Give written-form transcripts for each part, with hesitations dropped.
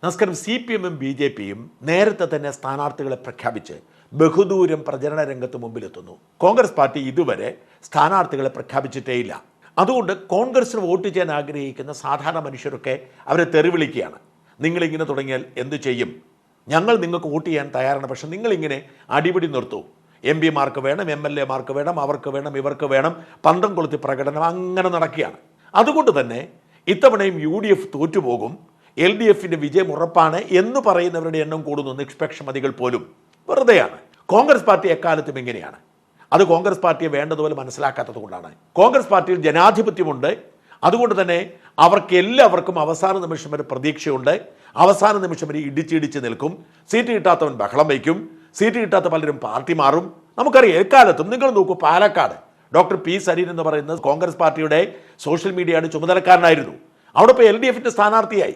നമസ്കാരം. CPM-ഉം BJP-യും നേരത്തെ തന്നെ സ്ഥാനാർത്ഥികളെ പ്രഖ്യാപിച്ച് ബഹുദൂരം പ്രചരണ രംഗത്ത് മുമ്പിലെത്തുന്നു. കോൺഗ്രസ് പാർട്ടി ഇതുവരെ സ്ഥാനാർത്ഥികളെ പ്രഖ്യാപിച്ചിട്ടേയില്ല. അതുകൊണ്ട് കോൺഗ്രസിന് വോട്ട് ചെയ്യാൻ ആഗ്രഹിക്കുന്ന സാധാരണ മനുഷ്യരൊക്കെ അവരെ തെറിവിളിക്കുകയാണ്. നിങ്ങളിങ്ങനെ തുടങ്ങിയാൽ എന്തു ചെയ്യും? ഞങ്ങൾ നിങ്ങൾക്ക് വോട്ട് ചെയ്യാൻ തയ്യാറാണ്, പക്ഷെ നിങ്ങളിങ്ങനെ അടിപിടി നിർത്തൂ. MP-മാർക്ക് വേണം, MLA-മാർക്ക് വേണം, അവർക്ക് വേണം, ഇവർക്ക് വേണം, പന്തം കൊളുത്തി പ്രകടനം അങ്ങനെ നടക്കുകയാണ്. അതുകൊണ്ട് തന്നെ ഇത്തവണയും UDF തോറ്റുപോകും, LDF-ന്റെ വിജയം ഉറപ്പാണ് എന്ന് പറയുന്നവരുടെ എണ്ണം കൂടുന്നു. നിഷ്പക്ഷമതികൾ പോലും വെറുതെയാണ്. കോൺഗ്രസ് പാർട്ടി എക്കാലത്തും എങ്ങനെയാണ്? അത് കോൺഗ്രസ് പാർട്ടിയെ വേണ്ടതുപോലെ മനസ്സിലാക്കാത്തത് കൊണ്ടാണ്. കോൺഗ്രസ് പാർട്ടിയിൽ ജനാധിപത്യമുണ്ട്. അതുകൊണ്ട് തന്നെ അവർക്ക് എല്ലാവർക്കും അവസാന നിമിഷം വരെ പ്രതീക്ഷയുണ്ട്. അവസാന നിമിഷം വരെ ഇടിച്ചിടിച്ച് നിൽക്കും. സീറ്റ് കിട്ടാത്തവൻ ബഹളം വയ്ക്കും. സീറ്റ് കിട്ടാത്ത പലരും പാർട്ടി മാറും. നമുക്കറിയാം എക്കാലത്തും. നിങ്ങൾ നോക്കൂ, പാലക്കാട് ഡോക്ടർ P. സരീൻ എന്ന് പറയുന്നത് കോൺഗ്രസ് പാർട്ടിയുടെ സോഷ്യൽ മീഡിയയുടെ ചുമതലക്കാരനായിരുന്നു. അവിടെ ഇപ്പോൾ LDF-ന്റെ സ്ഥാനാർത്ഥിയായി.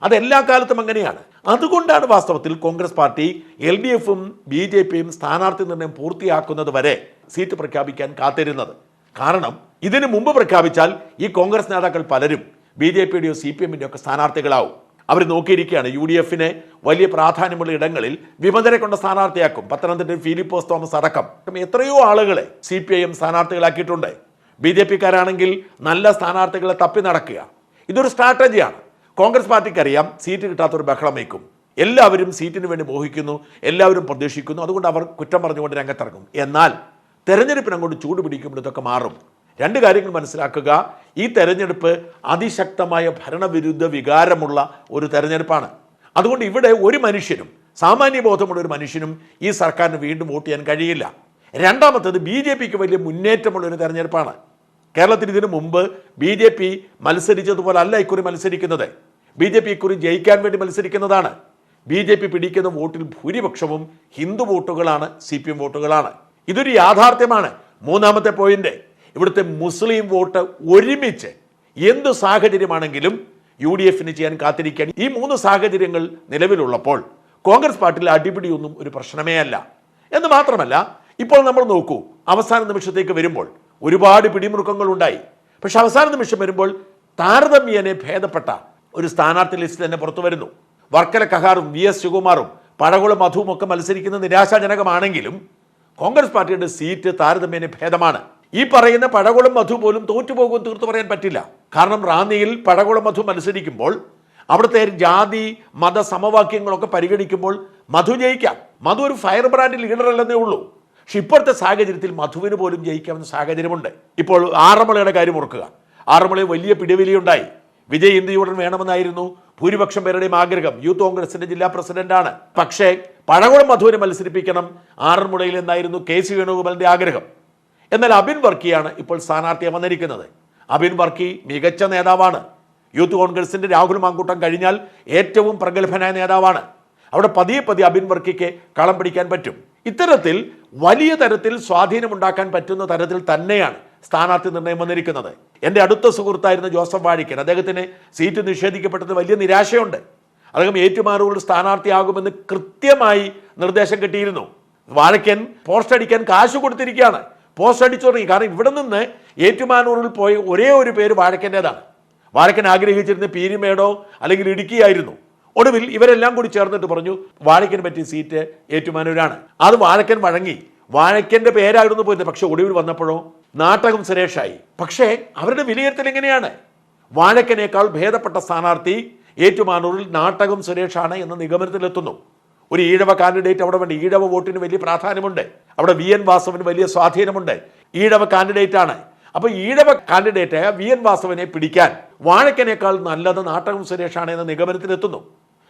അതെല്ലാ കാലത്തും അങ്ങനെയാണ്. അതുകൊണ്ടാണ് വാസ്തവത്തിൽ കോൺഗ്രസ് പാർട്ടി LDF-ഉം BJP-യും സ്ഥാനാർത്ഥി നിർണ്ണയം പൂർത്തിയാക്കുന്നത് വരെ സീറ്റ് പ്രഖ്യാപിക്കാൻ കാത്തിരുന്നത്. കാരണം ഇതിനു മുമ്പ് പ്രഖ്യാപിച്ചാൽ ഈ കോൺഗ്രസ് നേതാക്കൾ പലരും BJP-യുടെയോ CPM-ൻ്റെയോ ഒക്കെ സ്ഥാനാർത്ഥികളാവും. അവർ നോക്കിയിരിക്കുകയാണ്. UDF-ന് വലിയ പ്രാധാന്യമുള്ള ഇടങ്ങളിൽ വിമതരെ കൊണ്ട് സ്ഥാനാർത്ഥിയാക്കും. പത്തനംതിട്ടയിൽ ഫിലിപ്പോസ് തോമസ് അടക്കം എത്രയോ ആളുകളെ CPIM സ്ഥാനാർത്ഥികളാക്കിയിട്ടുണ്ട്. BJP-ക്കാരാണെങ്കിൽ നല്ല സ്ഥാനാർത്ഥികളെ തപ്പി നടക്കുക. ഇതൊരു സ്ട്രാറ്റജിയാണ്. കോൺഗ്രസ് പാർട്ടിക്ക് അറിയാം സീറ്റ് കിട്ടാത്തൊരു ബഹളം വയ്ക്കും. എല്ലാവരും സീറ്റിന് വേണ്ടി മോഹിക്കുന്നു, എല്ലാവരും പ്രതീക്ഷിക്കുന്നു. അതുകൊണ്ട് അവർ കുറ്റം പറഞ്ഞുകൊണ്ട് രംഗത്തിറങ്ങും. എന്നാൽ തെരഞ്ഞെടുപ്പിന് അങ്ങോട്ട് ചൂട് പിടിക്കുമ്പോൾ ഇതൊക്കെ മാറും. രണ്ട് കാര്യങ്ങൾ മനസ്സിലാക്കുക. ഈ തെരഞ്ഞെടുപ്പ് അതിശക്തമായ ഭരണവിരുദ്ധ വികാരമുള്ള ഒരു തെരഞ്ഞെടുപ്പാണ്. അതുകൊണ്ട് ഇവിടെ ഒരു മനുഷ്യനും, സാമാന്യ ബോധമുള്ള ഒരു മനുഷ്യനും ഈ സർക്കാരിന് വീണ്ടും വോട്ട് ചെയ്യാൻ കഴിയില്ല. രണ്ടാമത്തേത് BJP-ക്ക് വലിയ മുന്നേറ്റമുള്ള ഒരു തെരഞ്ഞെടുപ്പാണ്. കേരളത്തിൽ ഇതിനു മുമ്പ് BJP മത്സരിച്ചതുപോലെ അല്ല ഇക്കുറി മത്സരിക്കുന്നത്. BJP ഇക്കുറി ജയിക്കാൻ വേണ്ടി മത്സരിക്കുന്നതാണ്. BJP പിടിക്കുന്ന വോട്ടിൽ ഭൂരിപക്ഷവും ഹിന്ദു വോട്ടുകളാണ്, CPM വോട്ടുകളാണ്. ഇതൊരു യാഥാർത്ഥ്യമാണ്. മൂന്നാമത്തെ പോയിന്റ്, ഇവിടുത്തെ മുസ്ലിം വോട്ട് ഒരുമിച്ച് എന്ത് സാഹചര്യമാണെങ്കിലും UDF-ന് ചെയ്യാൻ കാത്തിരിക്കുകയാണ്. ഈ മൂന്ന് സാഹചര്യങ്ങൾ നിലവിലുള്ളപ്പോൾ കോൺഗ്രസ് പാർട്ടിയിൽ അടിപിടിയൊന്നും ഒരു പ്രശ്നമേ അല്ല. എന്ന് മാത്രമല്ല, ഇപ്പോൾ നമ്മൾ നോക്കൂ, അവസാന നിമിഷത്തേക്ക് വരുമ്പോൾ ഒരുപാട് പിടിമുറുക്കങ്ങൾ ഉണ്ടായി. പക്ഷെ അവസാന നിമിഷം വരുമ്പോൾ താരതമ്യേന ഭേദപ്പെട്ട ഒരു സ്ഥാനാർത്ഥി ലിസ്റ്റ് തന്നെ പുറത്തു വരുന്നു. വർക്കല കഹാറും VS ശിവകുമാറും പഴകുളം മധുവും ഒക്കെ മത്സരിക്കുന്ന നിരാശാജനകമാണെങ്കിലും കോൺഗ്രസ് പാർട്ടിയുടെ സീറ്റ് താരതമ്യേന ഭേദമാണ്. ഈ പറയുന്ന പഴകുളം മധു പോലും തോറ്റുപോകുമെന്ന് തീർത്തു പറയാൻ പറ്റില്ല. കാരണം റാന്നിയിൽ പഴകുളം മധു മത്സരിക്കുമ്പോൾ അവിടുത്തെ ജാതി മത സമവാക്യങ്ങളൊക്കെ പരിഗണിക്കുമ്പോൾ മധു ജയിക്കാം. മധു ഒരു ഫയർ ബ്രാൻഡ് ലീഡർ അല്ലെന്നേ ഉള്ളൂ. പക്ഷെ ഇപ്പോഴത്തെ സാഹചര്യത്തിൽ മധുവിന് പോലും ജയിക്കാവുന്ന സാഹചര്യമുണ്ട്. ഇപ്പോൾ ആറന്മുളയുടെ കാര്യം ഓർക്കുക. ആറന്മുളയിൽ വലിയ പിടിവലിയുണ്ടായി. വിജയ് ഇന്ത്യയുടൻ വേണമെന്നായിരുന്നു ഭൂരിപക്ഷം പേരുടെയും ആഗ്രഹം. യൂത്ത് കോൺഗ്രസിന്റെ ജില്ലാ പ്രസിഡന്റാണ്. പക്ഷേ പഴകുളം മധുവിനെ മത്സരിപ്പിക്കണം ആറന്മുളയിൽ എന്നായിരുന്നു KC വേണുഗോപാലിന്റെ ആഗ്രഹം. എന്നാൽ അബിൻ വർക്കിയാണ് ഇപ്പോൾ സ്ഥാനാർത്ഥിയെ വന്നിരിക്കുന്നത്. അബിൻ വർക്കി മികച്ച നേതാവാണ്. യൂത്ത് കോൺഗ്രസിന്റെ രാഹുൽ മാങ്കൂട്ടം കഴിഞ്ഞാൽ ഏറ്റവും പ്രഗത്ഭനായ നേതാവാണ്. അവിടെ പതിയെ പതിയെ അബിൻ വർക്കിക്ക് കളം പിടിക്കാൻ പറ്റും. ഇത്തരത്തിൽ വലിയ തരത്തിൽ സ്വാധീനമുണ്ടാക്കാൻ പറ്റുന്ന തരത്തിൽ തന്നെയാണ് സ്ഥാനാർത്ഥി നിർണ്ണയം വന്നിരിക്കുന്നത്. എൻ്റെ അടുത്ത സുഹൃത്തായിരുന്ന ജോസഫ് വാഴിക്കൻ, അദ്ദേഹത്തിന് സീറ്റ് നിഷേധിക്കപ്പെട്ടത് വലിയ നിരാശയുണ്ട്. അദ്ദേഹം ഏറ്റുമാനൂരിൽ സ്ഥാനാർത്ഥിയാകുമെന്ന് കൃത്യമായി നിർദ്ദേശം കിട്ടിയിരുന്നു. വാഴക്കൻ പോസ്റ്റ് അടിക്കാൻ കാശ് കൊടുത്തിരിക്കുകയാണ്. പോസ്റ്റ് അടിച്ചു തുടങ്ങി. കാരണം ഇവിടെ നിന്ന് ഏറ്റുമാനൂരിൽ പോയ ഒരേ ഒരു പേര് വാഴക്കൻ്റെതാണ്. വാഴക്കൻ ആഗ്രഹിച്ചിരുന്ന പീരിമേടോ അല്ലെങ്കിൽ ഇടുക്കിയായിരുന്നു. ഒടുവിൽ ഇവരെല്ലാം കൂടി ചേർന്നിട്ട് പറഞ്ഞു വാഴക്കന് പറ്റിയ സീറ്റ് ഏറ്റുമാനൂരാണ്. അത് വാഴക്കൻ വഴങ്ങി. വാഴക്കന്റെ പേരായിരുന്നു പോയിരുന്നത്. പക്ഷെ ഒടുവിൽ വന്നപ്പോഴോ നാട്ടകം സുരേഷായി. പക്ഷേ അവരുടെ വിലയിരുത്തൽ എങ്ങനെയാണ്? വാഴക്കനേക്കാൾ ഭേദപ്പെട്ട സ്ഥാനാർത്ഥി ഏറ്റുമാനൂരിൽ നാട്ടകം സുരേഷാണ് എന്ന നിഗമനത്തിലെത്തുന്നു. ഒരു ഈഴവ കാൻഡിഡേറ്റ് അവിടെ വേണ്ട. ഈഴവ വോട്ടിന് വലിയ പ്രാധാന്യമുണ്ട്. അവിടെ VN വാസവന് വലിയ സ്വാധീനമുണ്ട്. ഈഴവ കാൻഡിഡേറ്റ് ആണ്. അപ്പൊ ഈഴവ കാൻഡിഡേറ്റായ VN വാസവനെ പിടിക്കാൻ വാഴക്കനേക്കാൾ നല്ലത് നാട്ടകം സുരേഷാണ് എന്ന നിഗമനത്തിലെത്തുന്നു.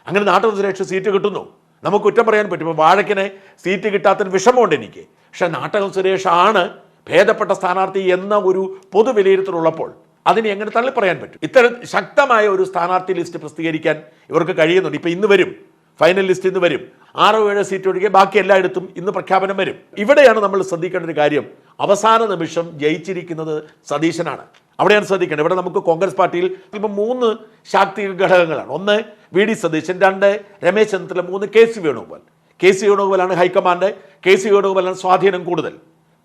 അങ്ങനെ നാട്ടകം സുരേഷ് സീറ്റ് കിട്ടുന്നു. നമുക്ക് കുറ്റം പറയാൻ പറ്റും. ഇപ്പോൾ വാഴക്കനെ സീറ്റ് കിട്ടാത്തൊരു വിഷമമുണ്ട് എനിക്ക്. പക്ഷെ നാട്ടകം സുരേഷ് ആണ് ഭേദപ്പെട്ട സ്ഥാനാർത്ഥി എന്ന ഒരു പൊതു വിലയിരുത്തലുള്ളപ്പോൾ അതിനെ എങ്ങനെ തള്ളി പറയാൻ പറ്റും? ഇത്തരം ശക്തമായ ഒരു സ്ഥാനാർത്ഥി ലിസ്റ്റ് പ്രസിദ്ധീകരിക്കാൻ ഇവർക്ക് കഴിയുന്നുണ്ട്. ഇപ്പൊ ഇന്ന് വരും ഫൈനൽ ലിസ്റ്റ്. ഇന്ന് വരും 6-7 സീറ്റ് ഒഴികെ ബാക്കി എല്ലായിടത്തും ഇന്ന് പ്രഖ്യാപനം വരും. ഇവിടെയാണ് നമ്മൾ ശ്രദ്ധിക്കേണ്ട ഒരു കാര്യം. അവസാന നിമിഷം ജയിച്ചിരിക്കുന്നത് സതീശനാണ്. അവിടെയാണ് ശ്രദ്ധിക്കേണ്ടത്. ഇവിടെ നമുക്ക് കോൺഗ്രസ് പാർട്ടിയിൽ ഇപ്പം 3 ശാക്തിക ഘടകങ്ങളാണ്. 1 VD Satheesan, 2 Ramesh Chennithala, 3 KC Venugopal. KC വേണുഗോപാലാണ് ഹൈക്കമാൻഡ്. KC വേണുഗോപാലാണ് സ്വാധീനം കൂടുതൽ.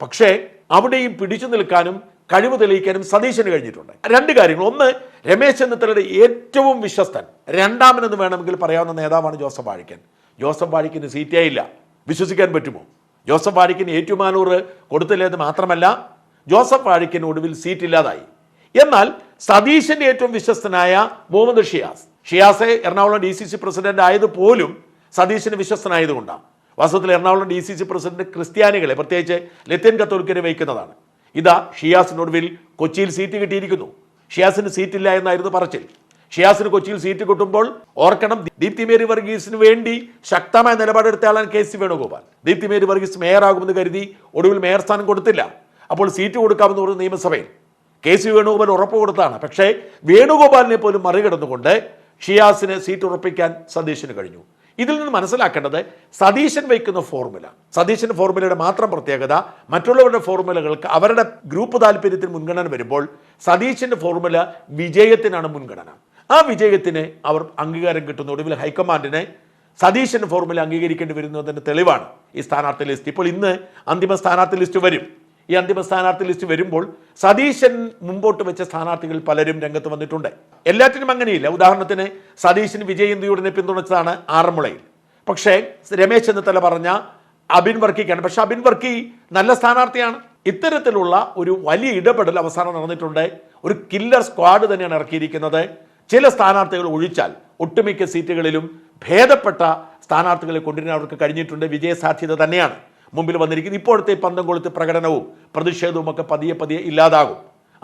പക്ഷേ അവിടെയും പിടിച്ചു നിൽക്കാനും കഴിവ് തെളിയിക്കാനും സതീശന് കഴിഞ്ഞിട്ടുണ്ട്. രണ്ട് കാര്യങ്ങൾ. ഒന്ന്, രമേശ് ചെന്നിത്തലയുടെ ഏറ്റവും വിശ്വസ്തൻ, രണ്ടാമനെന്ന് വേണമെങ്കിൽ പറയാവുന്ന നേതാവാണ് ജോസഫ് വാഴിക്കൻ. ജോസഫ് വാഴിക്കന് സീറ്റേ ഇല്ല. വിശ്വസിക്കാൻ പറ്റുമോ? ജോസഫ് വാഴിക്കന് ഏറ്റുമാനൂർ കൊടുത്തില്ലെന്ന് മാത്രമല്ല, ജോസഫ് വാഴിക്കന് ഒടുവിൽ സീറ്റില്ലാതായി. എന്നാൽ സതീശന്റെ ഏറ്റവും വിശ്വസ്തനായ മുഹമ്മദ് ഷിയാസ് എറണാകുളം DCC പ്രസിഡന്റ് ആയതുപോലും സതീശന് വിശ്വസ്തനായതുകൊണ്ടാണ്. വാസ്തവത്തിൽ എറണാകുളം DCC പ്രസിഡന്റ് ക്രിസ്ത്യാനികളെ, പ്രത്യേകിച്ച് ലത്തീൻ കത്തോലിക്കരെ വയ്ക്കുന്നതാണ്. ഇതാ ഷിയാസിനൊടുവിൽ കൊച്ചിയിൽ സീറ്റ് കിട്ടിയിരിക്കുന്നു. ഷിയാസിന് സീറ്റില്ല എന്നായിരുന്നു പറച്ചിൽ. ഷിയാസിന് കൊച്ചിയിൽ സീറ്റ് കിട്ടുമ്പോൾ ഓർക്കണം, ദീപ്തി മേരി വർഗീസിന് വേണ്ടി ശക്തമായ നിലപാടെടുത്ത ആളാണ് KC വേണുഗോപാൽ. ദീപ്തി മേരി വർഗീസ് മേയറാകുമെന്ന് കരുതി ഒടുവിൽ മേയർ സ്ഥാനം കൊടുത്തില്ല. അപ്പോൾ സീറ്റ് കൊടുക്കാമെന്ന് പറഞ്ഞ നിയമസഭയിൽ KC വേണുഗോപാൽ ഉറപ്പ് കൊടുത്താണ്. പക്ഷേ വേണുഗോപാലിനെ പോലും മറികടന്നുകൊണ്ട് ഷിയാസിന് സീറ്റ് ഉറപ്പിക്കാൻ സതീശന് കഴിഞ്ഞു. ഇതിൽ നിന്ന് മനസ്സിലാക്കേണ്ടത് സതീശൻ വയ്ക്കുന്ന ഫോർമുല, സതീശന്റെ ഫോർമുലയുടെ മാത്രം പ്രത്യേകത മറ്റുള്ളവരുടെ ഫോർമുലകൾക്ക് അവരുടെ ഗ്രൂപ്പ് താല്പര്യത്തിന് മുൻഗണന വരുമ്പോൾ സതീശന്റെ ഫോർമുല വിജയത്തിനാണ് മുൻഗണന. ആ വിജയത്തിന് അവർ അംഗീകാരം കിട്ടുന്ന ഒടുവിൽ ഹൈക്കമാൻഡിനെ സതീശന്റെ ഫോർമുല അംഗീകരിക്കേണ്ടി വരുന്നതിന്റെ തെളിവാണ് ഈ സ്ഥാനാർത്ഥി ലിസ്റ്റ്. ഇപ്പോൾ ഇന്ന് അന്തിമ സ്ഥാനാർത്ഥി ലിസ്റ്റ് വരും. ഈ അന്തിമ സ്ഥാനാർത്ഥി ലിസ്റ്റ് വരുമ്പോൾ സതീശൻ മുമ്പോട്ട് വെച്ച സ്ഥാനാർത്ഥികൾ പലരും രംഗത്ത് വന്നിട്ടുണ്ട്. എല്ലാറ്റിനും അങ്ങനെയില്ല. ഉദാഹരണത്തിന് സതീശന് വിജയേന്ദ്രയുടനെ പിന്തുണച്ചതാണ് ആറന്മുളയിൽ. പക്ഷേ രമേശ് ചെന്നിത്തല പറഞ്ഞ അബിൻ വർക്കിക്കാണ്. പക്ഷെ അബിൻ വർക്കി നല്ല സ്ഥാനാർത്ഥിയാണ്. ഇത്തരത്തിലുള്ള ഒരു വലിയ ഇടപെടൽ അവസാനം നടന്നിട്ടുണ്ട്. ഒരു കില്ലർ സ്ക്വാഡ് തന്നെയാണ് ഇറക്കിയിരിക്കുന്നത്. ചില സ്ഥാനാർത്ഥികൾ ഒഴിച്ചാൽ ഒട്ടുമിക്ക സീറ്റുകളിലും ഭേദപ്പെട്ട സ്ഥാനാർത്ഥികളെ കൊണ്ടുവരാൻ അവർക്ക് കഴിഞ്ഞിട്ടുണ്ട്. വിജയസാധ്യത തന്നെയാണ് മുമ്പിൽ വന്നിരിക്കുന്നത്. ഇപ്പോഴത്തെ പന്തം കൊളുത്ത് പ്രകടനവും പ്രതിഷേധവും ഒക്കെ പതിയെ ഇല്ലാതാകും.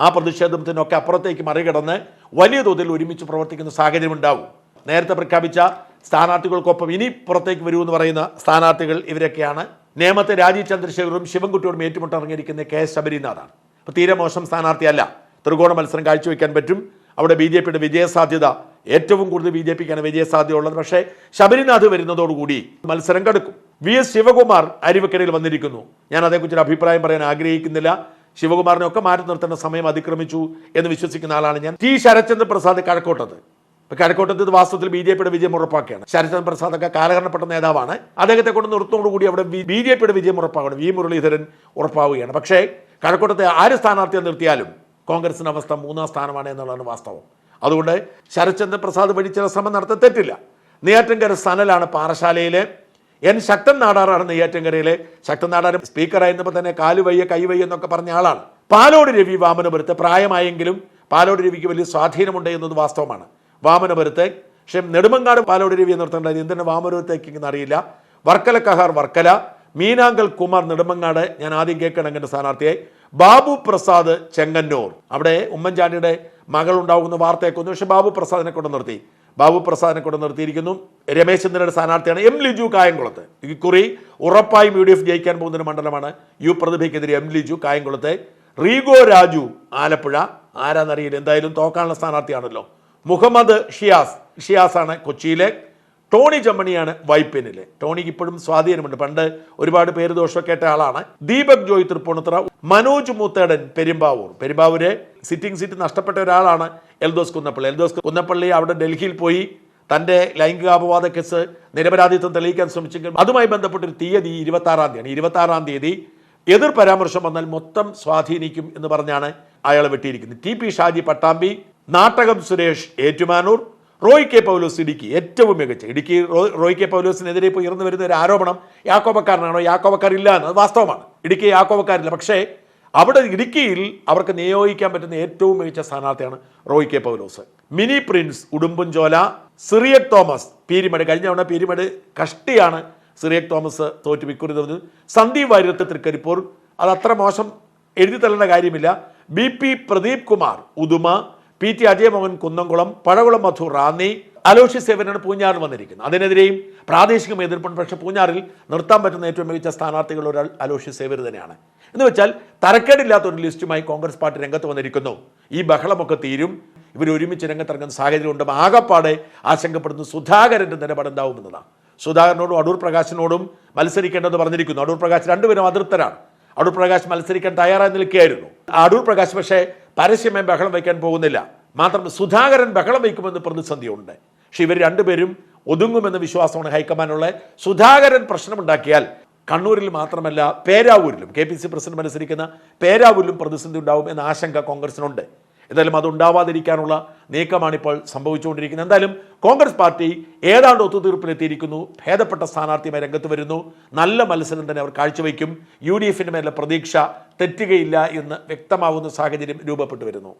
ആ പ്രതിഷേധത്തിനൊക്കെ അപ്പുറത്തേക്ക് മറികടന്ന് വലിയ തോതിൽ ഒരുമിച്ച് പ്രവർത്തിക്കുന്ന സാഹചര്യം ഉണ്ടാവും. നേരത്തെ പ്രഖ്യാപിച്ച സ്ഥാനാർത്ഥികൾക്കൊപ്പം ഇനി പുറത്തേക്ക് വരുമെന്ന് പറയുന്ന സ്ഥാനാർത്ഥികൾ ഇവരൊക്കെയാണ്. നേമത്തെ രാജീവ് ചന്ദ്രശേഖറും ശിവൻകുട്ടിയോടും ഏറ്റുമുട്ടിറങ്ങിയിരിക്കുന്ന KS ശബരിനാഥാണ്. അപ്പോൾ തീരെ മോശം സ്ഥാനാർത്ഥിയല്ല. ത്രികോണ മത്സരം കാഴ്ചവെക്കാൻ പറ്റും. അവിടെ BJPയുടെ വിജയസാധ്യത ഏറ്റവും കൂടുതൽ BJPക്കാണ് വിജയസാധ്യത ഉള്ളത്. പക്ഷേ ശബരിനാഥ് വരുന്നതോടുകൂടി മത്സരം കടുക്കും. VS ശിവകുമാർ അരുവിക്കരയിൽ വന്നിരിക്കുന്നു. ഞാൻ അതേക്കുറിച്ചൊരു അഭിപ്രായം പറയാൻ ആഗ്രഹിക്കുന്നില്ല. ശിവകുമാറിനെ ഒക്കെ മാറ്റി നിർത്തേണ്ട സമയം അതിക്രമിച്ചു എന്ന് വിശ്വസിക്കുന്ന ആളാണ് ഞാൻ. T ശരത്ചന്ദ്ര പ്രസാദ് കഴക്കൂട്ടത്ത്. കഴക്കൂട്ടത്ത് ഇത് വാസ്തവത്തിൽ BJPയുടെ വിജയം ഉറപ്പാക്കുകയാണ്. ശരത്ചന്ദ്ര പ്രസാദ് ഒക്കെ കാലഹരണപ്പെട്ട നേതാവാണ്. അദ്ദേഹത്തെ കൊണ്ട് നിർത്തോടുകൂടി അവിടെ BJPയുടെ വിജയം ഉറപ്പാകണം. V മുരളീധരൻ ഉറപ്പാവുകയാണ്. പക്ഷേ കഴക്കൂട്ടത്തെ ആര് സ്ഥാനാർത്ഥിയെ നിർത്തിയാലും കോൺഗ്രസിന് അവസ്ഥ 3ാം സ്ഥാനമാണ് എന്നുള്ളതാണ് വാസ്തവം. അതുകൊണ്ട് ശരത്ചന്ദ്ര പ്രസാദ് വഴി ചില ശ്രമം നടത്താൻ തെറ്റില്ല. നെയ്യാറ്റിൻകര സനലാണ് പാറശാലയിലെ. ശക്തൻ നാടാറാണ് നെയ്യാറ്റിൻകരയിലെ. ശക്തൻ നാടാർ സ്പീക്കറായിരുന്നപ്പോൾ തന്നെ കാലുവയ്യ കൈവയ്യ എന്നൊക്കെ പറഞ്ഞ ആളാണ്. പാലോട് രവി വാമനപുരത്ത് പ്രായമായെങ്കിലും പാലോട് രവിക്ക് വലിയ സ്വാധീനമുണ്ട് എന്നത് വാസ്തവമാണ്. വാമനപുരത്തെ പക്ഷേ നെടുമങ്ങാട് പാലോട് രവിയെ നിർത്തേണ്ടത് എന്തിനാണ് വാമനപുരത്തേക്ക് അറിയില്ല. വർക്കല കഹാർ വർക്കല, മീനാങ്കൽ കുമാർ നെടുമങ്ങാട്. ഞാൻ ആദ്യം കേൾക്കണം അങ്ങനെ സ്ഥാനാർത്ഥിയെ. ബാബു പ്രസാദ് ചെങ്ങന്നൂർ. അവിടെ ഉമ്മൻചാണ്ടിയുടെ മകൾ ഉണ്ടാകുന്ന വാർത്തയൊക്കെ പക്ഷേ ബാബു പ്രസാദിനെ കൊണ്ട് നിർത്തിയിരിക്കുന്നു. രമേശ് ചെന്നിത്തലയുടെ സ്ഥാനാർത്ഥിയാണ് M ലിജു കായംകുളത്ത്. ഇക്കുറി ഉറപ്പായും UDF ജയിക്കാൻ പോകുന്നൊരു മണ്ഡലമാണ്. പ്രതിഭയ്ക്കെതിരെ M ലിജു കായംകുളത്ത്. റീഗോ രാജു ആലപ്പുഴ. ആരാന്നറിയില്ല, എന്തായാലും തോക്കാനുള്ള സ്ഥാനാർത്ഥിയാണല്ലോ. മുഹമ്മദ് ഷിയാസാണ് കൊച്ചിയിലെ. ടോണി ചമ്മണിയാണ് വൈപ്പിനിലെ. ടോണിക്ക് ഇപ്പോഴും സ്വാധീനമുണ്ട്. പണ്ട് ഒരുപാട് പേര് ദോഷമൊക്കെ കേട്ട ആളാണ്. ദീപക് ജോയ് തൃപ്പൂണിത്തുറ. മനോജ് മൂത്തേടൻ പെരുമ്പാവൂര് സിറ്റിംഗ് സീറ്റ് നഷ്ടപ്പെട്ട ഒരാളാണ് എൽദോസ് കുന്നപ്പള്ളി. അവിടെ ഡൽഹിയിൽ പോയി തൻ്റെ ലൈംഗികാപവാദ കേസ് നിരപരാധിത്വം തെളിയിക്കാൻ ശ്രമിച്ചെങ്കിൽ അതുമായി ബന്ധപ്പെട്ടൊരു തീയതി 26-ാം തീയതി. 26-ാം തീയതി എതിർ പരാമർശം വന്നാൽ മൊത്തം സ്വാധീനിക്കും എന്ന് പറഞ്ഞാണ് അയാളെ വെട്ടിയിരിക്കുന്നത്. TP ഷാജി പട്ടാമ്പി, നാട്ടകം സുരേഷ് ഏറ്റുമാനൂർ, റോയ് കെ പൗലോസ് ഇടുക്കി. ഏറ്റവും മികച്ച ഇടുക്കി റോയ് കെ പൗലോസിനെതിരെ ഇപ്പോൾ ഉയർന്നു വരുന്ന ഒരു ആരോപണം യാക്കോബക്കാരനാണോ? യാക്കോബക്കാരില്ല എന്ന് വാസ്തവമാണ്. ഇടുക്കി യാക്കോബക്കാരില്ല. പക്ഷേ അവിടെ ഇടുക്കിയിൽ അവർക്ക് നിയോഗിക്കാൻ പറ്റുന്ന ഏറ്റവും മികച്ച സ്ഥാനാർത്ഥിയാണ് റോയ് കെ പൗലോസ്. മിനി പ്രിൻസ് ഉടുമ്പൻചോല, സിറിയക് തോമസ് പീരിമേട്. കഴിഞ്ഞ തവണ പീരിമേട് കഷ്ടിയാണ് സിറിയക് തോമസ് തോറ്റു വിക്കുറുന്നത്. സന്ദീപ് വാര്യർ തൃക്കരിപ്പൂർ. അത് അത്ര മോശം എഴുതി തള്ളേണ്ട കാര്യമില്ല. BP പ്രദീപ് കുമാർ ഉദുമ, PT അജയമോഹൻ കുന്നംകുളം, പഴകുളം മധു റാന്നി, അലോഷ്യസ് സേവനാണ് പൂഞ്ഞാറിൽ വന്നിരിക്കുന്നത്. അതിനെതിരെയും പ്രാദേശിക എതിർപ്പുണ്ട്. പക്ഷേ പൂഞ്ഞാറിൽ നിർത്താൻ പറ്റുന്ന ഏറ്റവും മികച്ച സ്ഥാനാർത്ഥികൾ ഒരാൾ അലോഷ്യസ് സേവർ തന്നെയാണ്. എന്ന് വെച്ചാൽ തരക്കേടില്ലാത്ത ഒരു ലിസ്റ്റുമായി കോൺഗ്രസ് പാർട്ടി രംഗത്ത് വന്നിരിക്കുന്നു. ഈ ബഹളമൊക്കെ തീരും. ഇവർ ഒരുമിച്ച് രംഗത്തിറങ്ങുന്ന സാഹചര്യമുണ്ട്. ആകപ്പാടെ ആശങ്കപ്പെടുന്നു സുധാകരൻ്റെ നിലപാടുണ്ടാവുമെന്നതാണ്. സുധാകരനോടും അടൂർ പ്രകാശിനോടും മത്സരിക്കേണ്ടത് പറഞ്ഞിരിക്കുന്നു. അടൂർ പ്രകാശ് രണ്ടുപേരും അതൃപ്തരാണ്. അടൂർ പ്രകാശ് മത്സരിക്കാൻ തയ്യാറായി നിൽക്കുകയായിരുന്നു. അടൂർ പ്രകാശ് പക്ഷേ പരസ്യമായി ബഹളം വയ്ക്കാൻ പോകുന്നില്ല. മാത്രമല്ല സുധാകരൻ ബഹളം വയ്ക്കുമെന്ന് പ്രതിസന്ധിയുണ്ട്. പക്ഷെ ഇവർ രണ്ടുപേരും ഒതുങ്ങുമെന്ന വിശ്വാസമാണ് ഹൈക്കമാൻഡുള്ള. സുധാകരൻ പ്രശ്നമുണ്ടാക്കിയാൽ കണ്ണൂരിൽ മാത്രമല്ല പേരാവൂരിലും KPCC പ്രസിഡന്റ് മത്സരിക്കുന്ന പേരാവൂരിലും പ്രതിസന്ധി ഉണ്ടാവും എന്ന ആശങ്ക കോൺഗ്രസിനുണ്ട്. എന്തായാലും അത് ഉണ്ടാവാതിരിക്കാനുള്ള നീക്കമാണ് ഇപ്പോൾ സംഭവിച്ചുകൊണ്ടിരിക്കുന്നത്. എന്തായാലും കോൺഗ്രസ് പാർട്ടി ഏതാണ്ട് ഒത്തുതീർപ്പിലെത്തിയിരിക്കുന്നു. ഭേദപ്പെട്ട സ്ഥാനാർത്ഥിയുമായി രംഗത്ത് വരുന്നു. നല്ല മത്സരം തന്നെ അവർ കാഴ്ചവെക്കും. UDFന്റെ മേലെ പ്രതീക്ഷ തെറ്റുകയില്ല എന്ന് വ്യക്തമാവുന്ന സാഹചര്യം രൂപപ്പെട്ടു വരുന്നു.